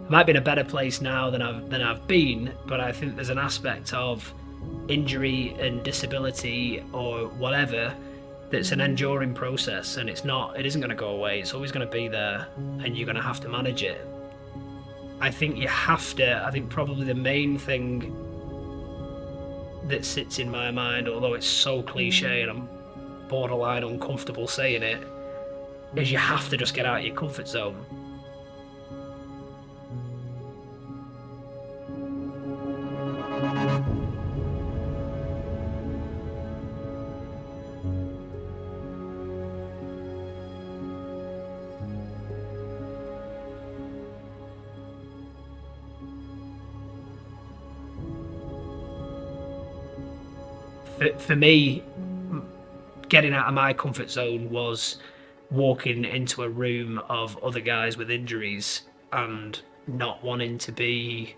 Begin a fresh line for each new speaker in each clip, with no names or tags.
I might be in a better place now than I've been, but I think there's an aspect of injury and disability or whatever that's an enduring process, and it isn't going to go away. It's always going to be there, and you're going to have to manage it. I think probably the main thing that sits in my mind, although it's so cliche and I'm borderline uncomfortable saying it, is you have to just get out of your comfort zone. For me, getting out of my comfort zone was walking into a room of other guys with injuries and not wanting to be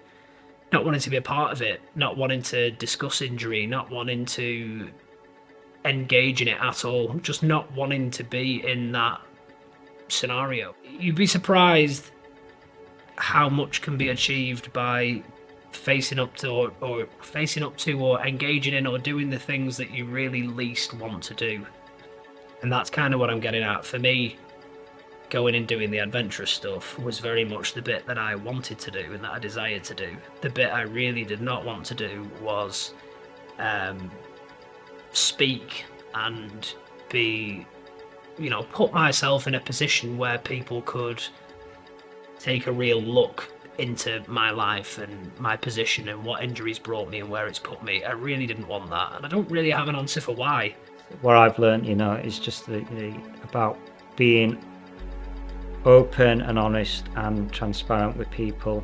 a part of it, not wanting to discuss injury, not wanting to engage in it at all, just not wanting to be in that scenario. You'd be surprised how much can be achieved by facing up to or engaging in or doing the things that you really least want to do. And that's kind of what I'm getting at. For me, going and doing the adventurous stuff was very much the bit that I wanted to do and that I desired to do. The bit I really did not want to do was speak and be, put myself in a position where people could take a real look into my life and my position and what injuries brought me and where it's put me. I really didn't want that, and I don't really have an answer for why.
What I've learned, is just about being open and honest and transparent with people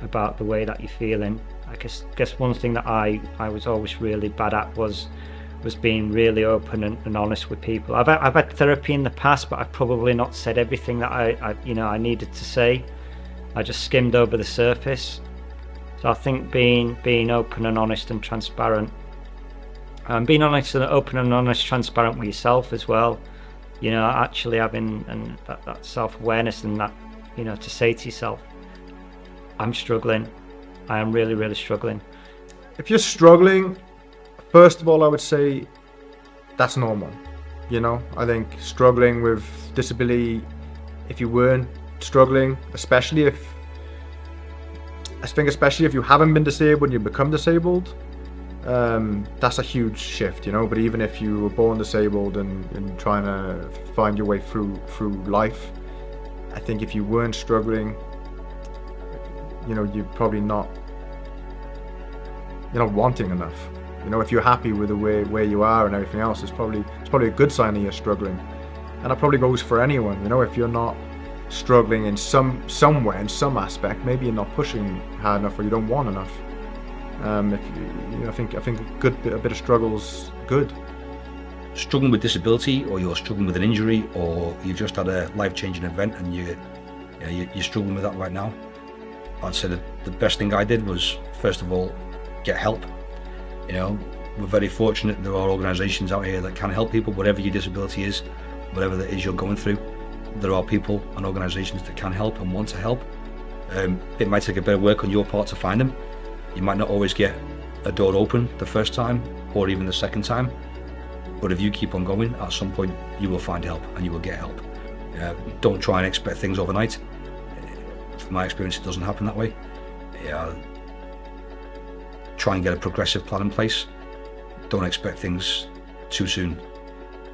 about the way that you're feeling. I guess one thing that I was always really bad at was being really open and honest with people. I've had therapy in the past, but I've probably not said everything that I needed to say. I just skimmed over the surface. So I think being open and honest and transparent, and being honest and open and honest, transparent with yourself as well. Actually having that self-awareness and that, to say to yourself, I'm struggling. I am really, really struggling.
If you're struggling, first of all, I would say that's normal. I think struggling with disability, if you weren't struggling, especially if you haven't been disabled and you become disabled, that's a huge shift, but even if you were born disabled and trying to find your way through life, I think if you weren't struggling, you're probably not wanting enough. If you're happy with the way where you are and everything else, it's probably a good sign that you're struggling. And that probably goes for anyone. If you're not struggling in somewhere, in some aspect, maybe you're not pushing hard enough or you don't want enough. I think a bit of struggle's good.
Struggling with disability, or you're struggling with an injury, or you've just had a life-changing event and you're struggling with that right now, I'd say that the best thing I did was, first of all, get help. We're very fortunate there are organisations out here that can help people, whatever your disability is, whatever it is you're going through. There are people and organisations that can help and want to help. It might take a bit of work on your part to find them. You might not always get a door open the first time or even the second time, but if you keep on going, at some point you will find help and you will get help. Don't try and expect things overnight. From my experience, it doesn't happen that way. Try and get a progressive plan in place. Don't expect things too soon.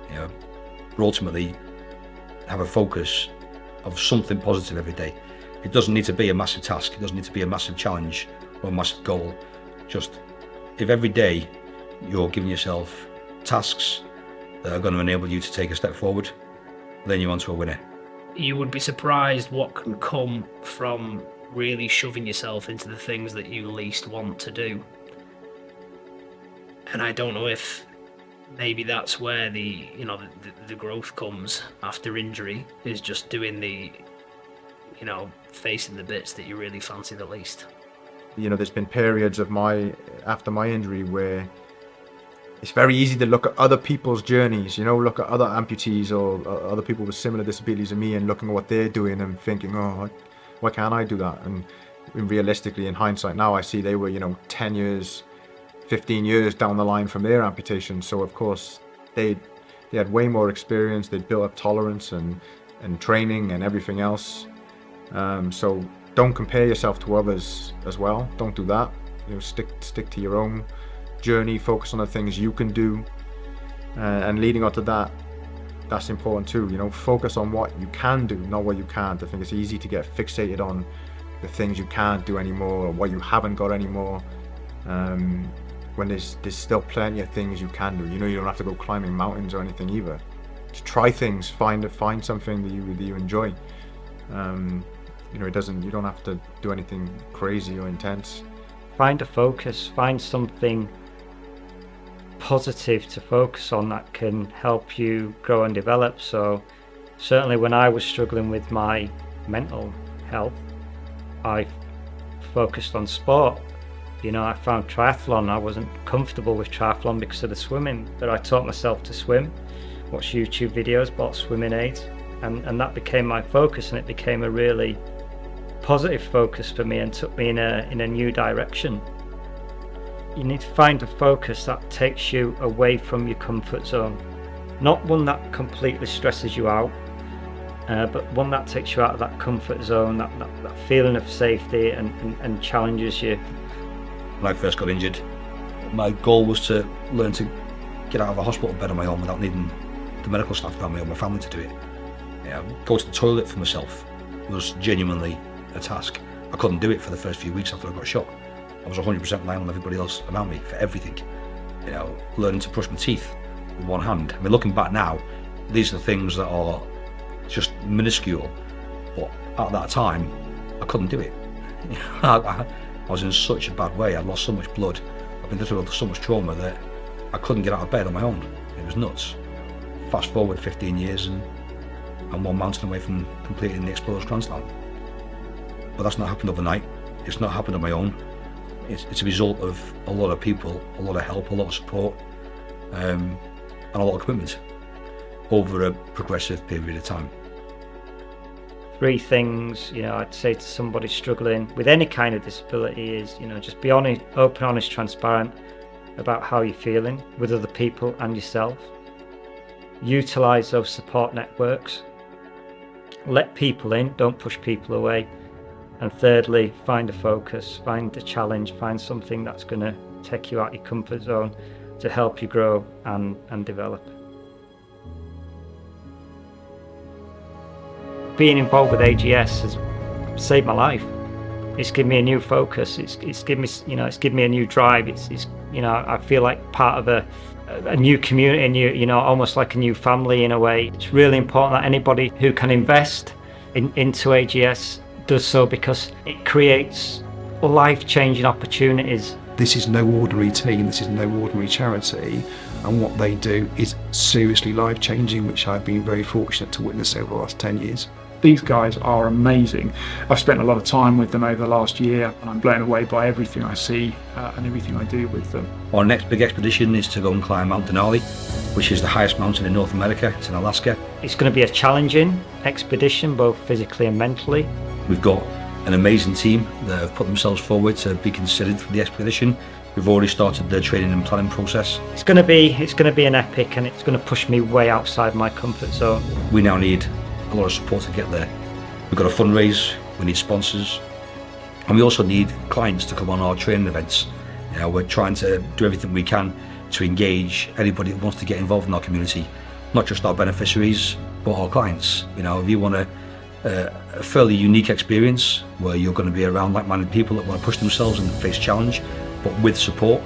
But ultimately, have a focus of something positive every day. It doesn't need to be a massive task. It doesn't need to be a massive challenge or a massive goal. Just if every day you're giving yourself tasks that are going to enable you to take a step forward, then you're onto a winner.
You would be surprised what can come from really shoving yourself into the things that you least want to do. And I don't know if maybe that's where the growth comes after injury, is just doing the, facing the bits that you really fancy the least.
There's been periods after my injury where it's very easy to look at other people's journeys, look at other amputees or other people with similar disabilities to me and looking at what they're doing and thinking, oh, Why can't I do that? And realistically, in hindsight now, I see they were, 10 years, 15 years down the line from their amputation. So of course, they had way more experience. They'd built up tolerance and training and everything else. So don't compare yourself to others as well. Don't do that. Stick to your own journey. Focus on the things you can do. And leading on to that, that's important too. Focus on what you can do, not what you can't. I think it's easy to get fixated on the things you can't do anymore or what you haven't got anymore. When there's still plenty of things you can do. You don't have to go climbing mountains or anything either. Just try things. Find something that you enjoy. You don't have to do anything crazy or intense.
Find a focus. Find something positive to focus on that can help you grow and develop. So certainly when I was struggling with my mental health, I focused on sport. I found triathlon. I wasn't comfortable with triathlon because of the swimming, but I taught myself to swim, watched YouTube videos, bought swimming aids, and that became my focus, and it became a really positive focus for me and took me in a new direction. You need to find a focus that takes you away from your comfort zone, not one that completely stresses you out, but one that takes you out of that comfort zone, that feeling of safety and challenges you.
When I first got injured, my goal was to learn to get out of a hospital bed on my own without needing the medical staff around me or my family to do it. Go to the toilet for myself was genuinely a task. I couldn't do it for the first few weeks after I got shot. I was 100% relying on everybody else around me for everything. Learning to brush my teeth with one hand. Looking back now, these are the things that are just minuscule, but at that time, I couldn't do it. I was in such a bad way. I lost so much blood. I've been through so much trauma that I couldn't get out of bed on my own. It was nuts. Fast forward 15 years and I'm one mountain away from completing the Explorers Grandslam. But that's not happened overnight. It's not happened on my own. It's a result of a lot of people, a lot of help, a lot of support, and a lot of commitment over a progressive period of time.
3 things, I'd say to somebody struggling with any kind of disability is, just be honest, open, honest, transparent about how you're feeling with other people and yourself. Utilise those support networks. Let people in, don't push people away. And thirdly, find a focus, find a challenge, find something that's going to take you out of your comfort zone to help you grow and develop. Being involved with AGS has saved my life. It's given me a new focus. It's given me, it's given me a new drive. I feel like part of a new community, almost like a new family in a way. It's really important that anybody who can invest into AGS does so, because it creates life-changing opportunities.
This is no ordinary team. This is no ordinary charity. And what they do is seriously life-changing, which I've been very fortunate to witness over the last 10 years.
These guys are amazing. I've spent a lot of time with them over the last year, and I'm blown away by everything I see and everything I do with them.
Our next big expedition is to go and climb Mount Denali, which is the highest mountain in North America. It's in Alaska.
It's going to be a challenging expedition, both physically and mentally.
We've got an amazing team that have put themselves forward to be considered for the expedition. We've already started the training and planning process.
It's going to be an epic, and it's going to push me way outside my comfort zone.
We now need a lot of support to get there. We've got to fundraise, we need sponsors, and we also need clients to come on our training events. We're trying to do everything we can to engage anybody that wants to get involved in our community, not just our beneficiaries, but our clients. If you want a fairly unique experience where you're going to be around like-minded people that want to push themselves and face challenge, but with support,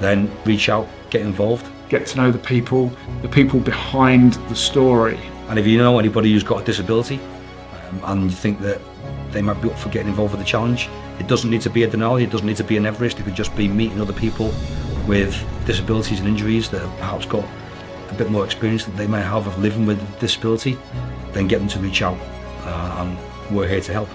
then reach out, get involved.
Get to know the people behind the story.
And if you know anybody who's got a disability and you think that they might be up for getting involved with the challenge, it doesn't need to be a Denali, it doesn't need to be an Everest, it could just be meeting other people with disabilities and injuries that have perhaps got a bit more experience that they may have of living with a disability. Then get them to reach out, and we're here to help.